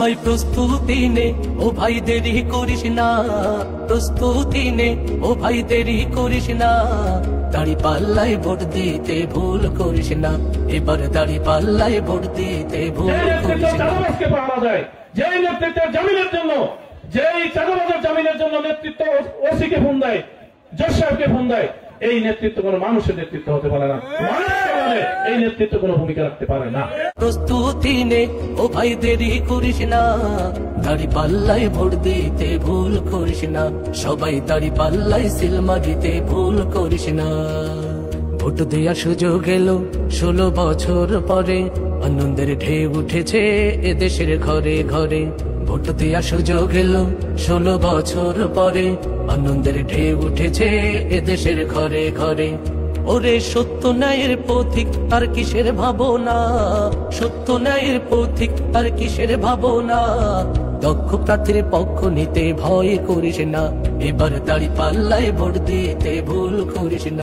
সবাই প্রস্তুতি নে, ও ভাই দেরি করিস না, প্রস্তুতি নে, ও ভাই দেরি করিস না। দাঁড়িপাল্লায় ভোট দিতে ভুল করিস না, এবার দাঁড়িপাল্লায় ভোট দিতে ভুল করিস না। যেই নেতৃত্বের জামিনের জন্য, যেই চাঁদাবাজের জামিনের জন্য নেতৃত্ব ওসিকে ফোন দেয়, জজ সাহেবকে ফোন দেয়, এই নেতৃত্ব কোন মানুষের নেতৃত্ব হতে পারে না, এই নেতৃত্ব কোন ভূমিকা রাখতে পারে না। প্রস্তুতি নে, ও ভাই দেরি করিস না, দাঁড়িপাল্লায় ভোট দিতে ভুল করিস না। সবাই দাঁড়িপাল্লায় সিল মারিতে ভুল করিস না। ভোট দেওয়ার সুযোগ এলো 16 বছর পরে, আনন্দের ঢেউ উঠেছে এদেশের ঘরে ঘরে। ভোট দেওয়ার সুযোগ এলো 16 বছর পরে, আনন্দের ঢেউ উঠেছে এদেশের ঘরে ঘরে। ওরে সত্য ন্যায়ের পথিক আর কিসের ভাবনা, সত্য ন্যায়ের পথিক আর কিসের ভাবনা। দক্ষ প্রার্থীর পক্ষ নিতে ভয় করিস না, এবার দাঁড়িপাল্লায় ভোট দিতে ভুল করিস না।